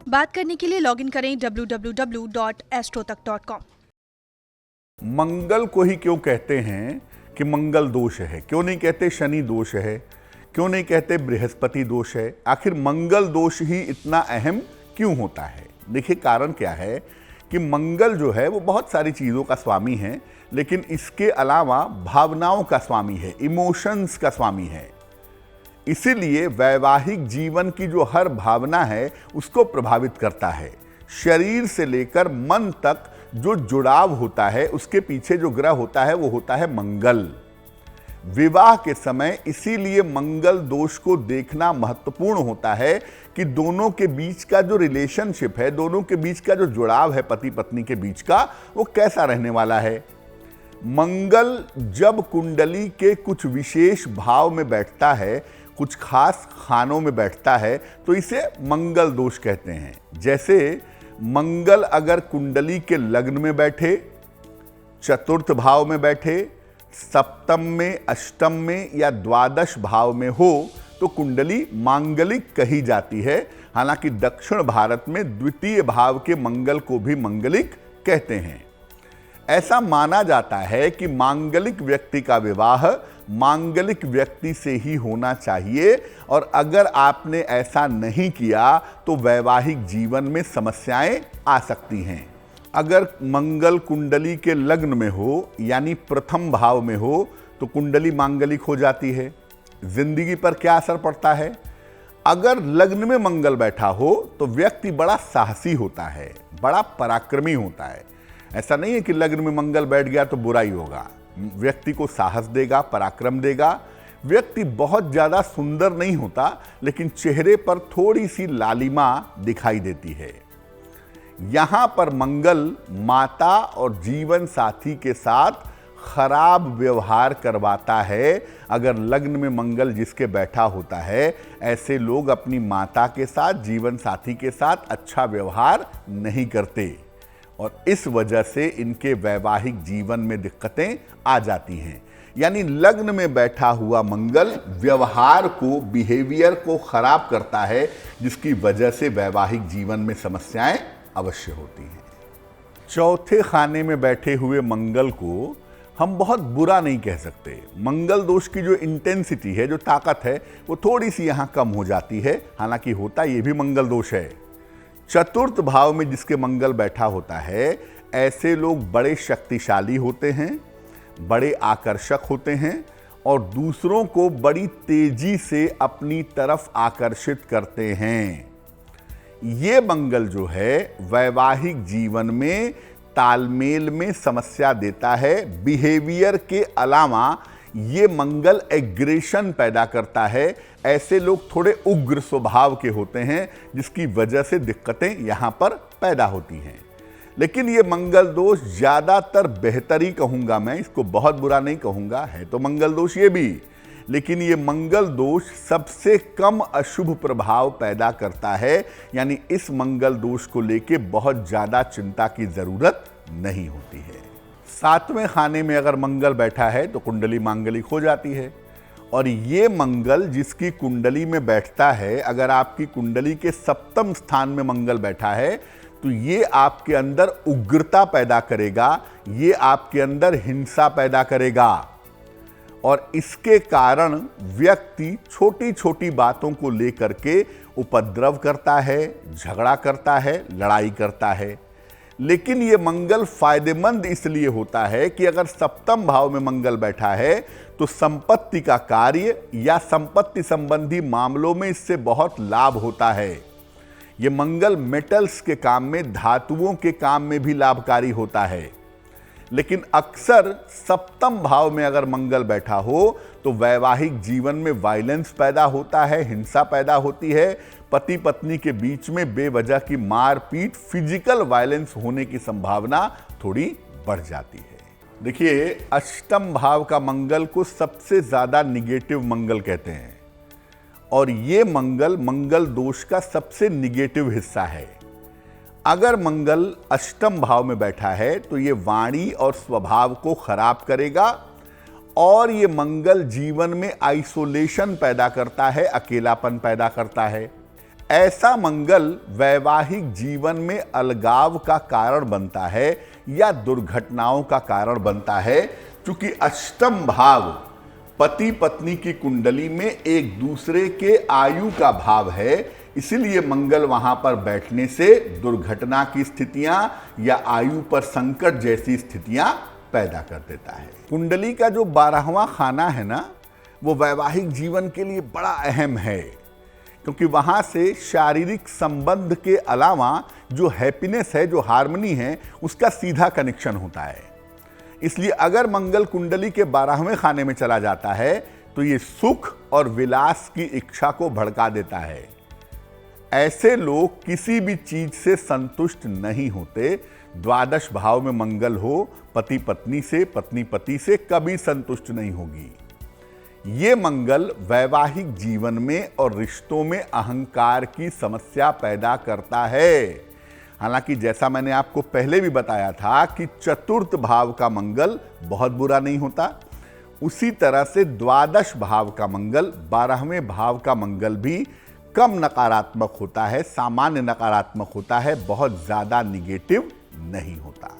बात करने के लिए लॉगिन करें www.astrotak.com। मंगल को ही क्यों कहते हैं कि मंगल दोष है? क्यों नहीं कहते शनि दोष है? क्यों नहीं कहते बृहस्पति दोष है? आखिर मंगल दोष ही इतना अहम क्यों होता है? देखिए, कारण क्या है कि मंगल जो है वो बहुत सारी चीज़ों का स्वामी है, लेकिन इसके अलावा भावनाओं का स्वामी है, इमोशंस का स्वामी है। इसीलिए वैवाहिक जीवन की जो हर भावना है उसको प्रभावित करता है। शरीर से लेकर मन तक जो जुड़ाव होता है, उसके पीछे जो ग्रह होता है वो होता है मंगल। विवाह के समय इसीलिए मंगल दोष को देखना महत्वपूर्ण होता है कि दोनों के बीच का जो रिलेशनशिप है, दोनों के बीच का जो जुड़ाव है पति पत्नी के बीच का, वो कैसा रहने वाला है। मंगल जब कुंडली के कुछ विशेष भाव में बैठता है, कुछ खास खानों में बैठता है, तो इसे मंगल दोष कहते हैं। जैसे मंगल अगर कुंडली के लग्न में बैठे, चतुर्थ भाव में बैठे, सप्तम में, अष्टम में या द्वादश भाव में हो तो कुंडली मांगलिक कही जाती है। हालांकि दक्षिण भारत में द्वितीय भाव के मंगल को भी मंगलिक कहते हैं। ऐसा माना जाता है कि मांगलिक व्यक्ति का विवाह मांगलिक व्यक्ति से ही होना चाहिए, और अगर आपने ऐसा नहीं किया तो वैवाहिक जीवन में समस्याएं आ सकती हैं। अगर मंगल कुंडली के लग्न में हो यानी प्रथम भाव में हो तो कुंडली मांगलिक हो जाती है। जिंदगी पर क्या असर पड़ता है? अगर लग्न में मंगल बैठा हो तो व्यक्ति बड़ा साहसी होता है, बड़ा पराक्रमी होता है। ऐसा नहीं है कि लग्न में मंगल बैठ गया तो बुरा ही होगा। व्यक्ति को साहस देगा, पराक्रम देगा। व्यक्ति बहुत ज्यादा सुंदर नहीं होता, लेकिन चेहरे पर थोड़ी सी लालिमा दिखाई देती है। यहां पर मंगल माता और जीवन साथी के साथ खराब व्यवहार करवाता है। अगर लग्न में मंगल जिसके बैठा होता है, ऐसे लोग अपनी माता के साथ, जीवन साथी के साथ अच्छा व्यवहार नहीं करते, और इस वजह से इनके वैवाहिक जीवन में दिक्कतें आ जाती हैं। यानी लग्न में बैठा हुआ मंगल व्यवहार को, बिहेवियर को खराब करता है, जिसकी वजह से वैवाहिक जीवन में समस्याएं अवश्य होती हैं। चौथे खाने में बैठे हुए मंगल को हम बहुत बुरा नहीं कह सकते। मंगल दोष की जो इंटेंसिटी है, जो ताकत है, वो थोड़ी सी यहाँ कम हो जाती है। हालांकि होता ये भी मंगल दोष है। चतुर्थ भाव में जिसके मंगल बैठा होता है, ऐसे लोग बड़े शक्तिशाली होते हैं, बड़े आकर्षक होते हैं, और दूसरों को बड़ी तेजी से अपनी तरफ आकर्षित करते हैं। ये मंगल जो है वैवाहिक जीवन में तालमेल में समस्या देता है। बिहेवियर के अलावा ये मंगल एग्रेशन पैदा करता है। ऐसे लोग थोड़े उग्र स्वभाव के होते हैं, जिसकी वजह से दिक्कतें यहां पर पैदा होती हैं। लेकिन ये मंगल दोष ज्यादातर बेहतरी कहूंगा मैं, इसको बहुत बुरा नहीं कहूंगा, है तो मंगल दोष ये भी, लेकिन ये मंगल दोष सबसे कम अशुभ प्रभाव पैदा करता है। यानी इस मंगल दोष को लेके बहुत ज्यादा चिंता की जरूरत नहीं होती है। सातवें खाने में अगर मंगल बैठा है तो कुंडली मांगलिक हो जाती है, और ये मंगल जिसकी कुंडली में बैठता है, अगर आपकी कुंडली के सप्तम स्थान में मंगल बैठा है तो ये आपके अंदर उग्रता पैदा करेगा, ये आपके अंदर हिंसा पैदा करेगा, और इसके कारण व्यक्ति छोटी छोटी बातों को लेकर के उपद्रव करता है, झगड़ा करता है, लड़ाई करता है। लेकिन ये मंगल फायदेमंद इसलिए होता है कि अगर सप्तम भाव में मंगल बैठा है तो संपत्ति का कार्य या संपत्ति संबंधी मामलों में इससे बहुत लाभ होता है। ये मंगल मेटल्स के काम में, धातुओं के काम में भी लाभकारी होता है। लेकिन अक्सर सप्तम भाव में अगर मंगल बैठा हो तो वैवाहिक जीवन में वायलेंस पैदा होता है, हिंसा पैदा होती है। पति पत्नी के बीच में बेवजह की मारपीट, फिजिकल वायलेंस होने की संभावना थोड़ी बढ़ जाती है। देखिए, अष्टम भाव का मंगल को सबसे ज्यादा निगेटिव मंगल कहते हैं, और ये मंगल मंगल दोष का सबसे निगेटिव हिस्सा है। अगर मंगल अष्टम भाव में बैठा है तो ये वाणी और स्वभाव को खराब करेगा, और ये मंगल जीवन में आइसोलेशन पैदा करता है, अकेलापन पैदा करता है। ऐसा मंगल वैवाहिक जीवन में अलगाव का कारण बनता है या दुर्घटनाओं का कारण बनता है, क्योंकि अष्टम भाव पति पत्नी की कुंडली में एक दूसरे के आयु का भाव है। इसीलिए मंगल वहां पर बैठने से दुर्घटना की स्थितियां या आयु पर संकट जैसी स्थितियां पैदा कर देता है। कुंडली का जो 12वां खाना है ना, वो वैवाहिक जीवन के लिए बड़ा अहम है, क्योंकि वहां से शारीरिक संबंध के अलावा जो हैप्पीनेस है, जो हार्मनी है, उसका सीधा कनेक्शन होता है। इसलिए अगर मंगल कुंडली के 12वें खाने में चला जाता है तो ये सुख और विलास की इच्छा को भड़का देता है। ऐसे लोग किसी भी चीज से संतुष्ट नहीं होते। द्वादश भाव में मंगल हो, पति पत्नी से, पत्नी पति से कभी संतुष्ट नहीं होगी। ये मंगल वैवाहिक जीवन में और रिश्तों में अहंकार की समस्या पैदा करता है। हालांकि जैसा मैंने आपको पहले भी बताया था कि चतुर्थ भाव का मंगल बहुत बुरा नहीं होता, उसी तरह से द्वादश भाव का मंगल, 12वें भाव का मंगल भी कम नकारात्मक होता है, सामान्य नकारात्मक होता है, बहुत ज्यादा निगेटिव नहीं होता।